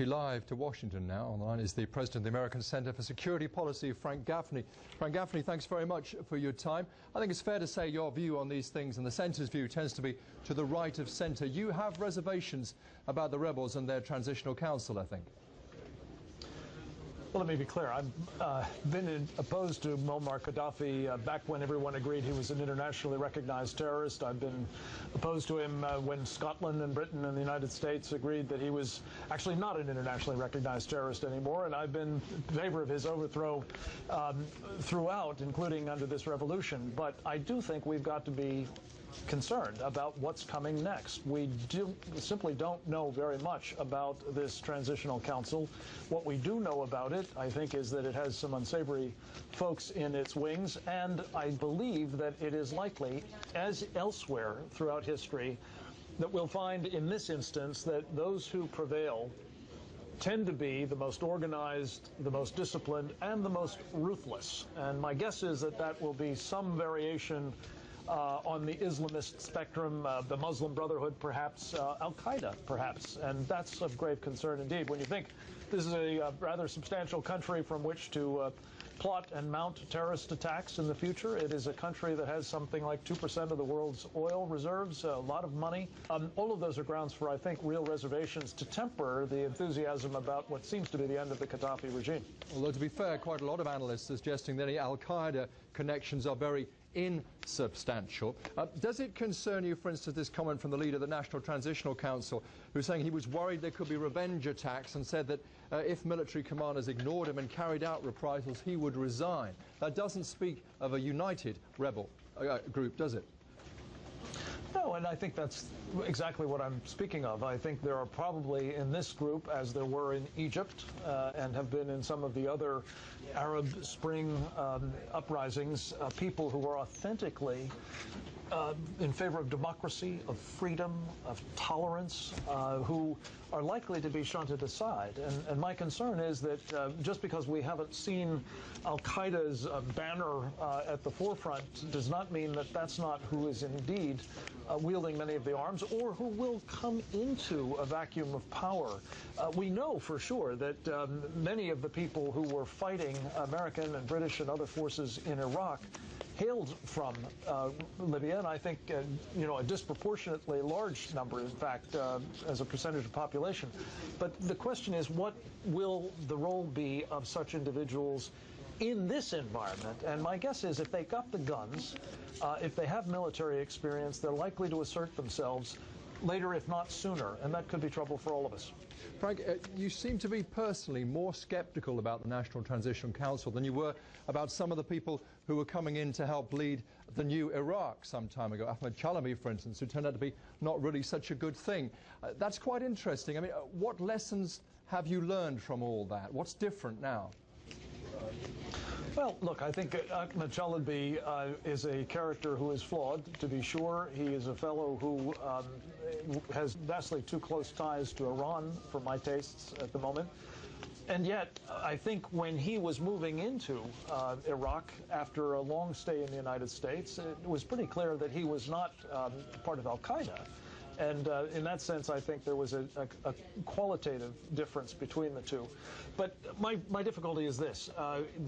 Live to Washington now. On the line is the President of the American Center for Security Policy, Frank Gaffney. Frank Gaffney, thanks very much for your time. I think it's fair to say your view on these things and the center's view tends to be to the right of center. You have reservations about the rebels and their transitional council, I think. Well, let me be clear. I've been opposed to Muammar Gaddafi back when everyone agreed he was an internationally recognized terrorist. I've been opposed to him when Scotland and Britain and the United States agreed that he was actually not an internationally recognized terrorist anymore. And I've been in favor of his overthrow throughout, including under this revolution. But I do think we've got to be concerned about what's coming next. We simply don't know very much about this transitional council. What we do know about it, I think, is that it has some unsavory folks in its wings, and I believe that it is likely, as elsewhere throughout history, that we'll find in this instance that those who prevail tend to be the most organized, the most disciplined, and the most ruthless. And my guess is that that will be some variation on the Islamist spectrum, the Muslim Brotherhood, perhaps, al-Qaeda, perhaps. And that's of grave concern indeed. When you think this is a rather substantial country from which to plot and mount terrorist attacks in the future, it is a country that has something like 2% of the world's oil reserves, a lot of money. All of those are grounds for, I think, real reservations to temper the enthusiasm about what seems to be the end of the Qadaffi regime. Although, to be fair, quite a lot of analysts are suggesting that the al-Qaeda connections are very insubstantial. Does it concern you, for instance, this comment from the leader of the National Transitional Council, who's saying he was worried there could be revenge attacks and said that if military commanders ignored him and carried out reprisals, he would resign? That doesn't speak of a united rebel group, does it? No, and I think that's exactly what I'm speaking of. I think there are probably in this group, as there were in Egypt and have been in some of the other Arab Spring uprisings, people who are authentically in favor of democracy, of freedom, of tolerance, who are likely to be shunted aside. And my concern is that just because we haven't seen al-Qaeda's banner at the forefront does not mean that that's not who is indeed wielding many of the arms or who will come into a vacuum of power. We know for sure that many of the people who were fighting American and British and other forces in Iraq hailed from Libya, and I think, a disproportionately large number, in fact, as a percentage of population. But the question is, what will the role be of such individuals in this environment? And my guess is if they got the guns, if they have military experience, they're likely to assert themselves later, if not sooner, and that could be trouble for all of us. Frank, you seem to be personally more skeptical about the National Transitional Council than you were about some of the people who were coming in to help lead the new Iraq some time ago. Ahmed Chalami, for instance, who turned out to be not really such a good thing. That's quite interesting. I mean, what lessons have you learned from all that? What's different now? Well, look, I think Ahmed Chalami is a character who is flawed, to be sure. He is a fellow who has vastly too close ties to Iran, for my tastes at the moment. And yet, I think when he was moving into Iraq after a long stay in the United States, it was pretty clear that he was not part of al-Qaeda. And in that sense, I think there was a qualitative difference between the two. But my difficulty is this.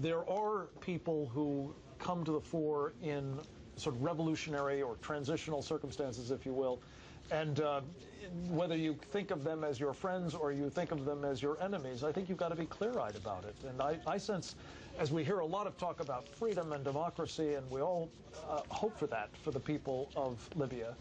There are people who come to the fore in sort of revolutionary or transitional circumstances, if you will. And whether you think of them as your friends or you think of them as your enemies, I think you've got to be clear-eyed about it. And I sense, as we hear a lot of talk about freedom and democracy, and we all hope for that for the people of Libya,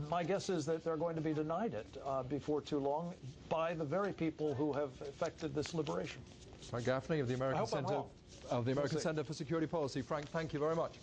my guess is that they're going to be denied it before too long by the very people who have effected this liberation. Frank Gaffney of the American Center for Security Policy. Frank, thank you very much.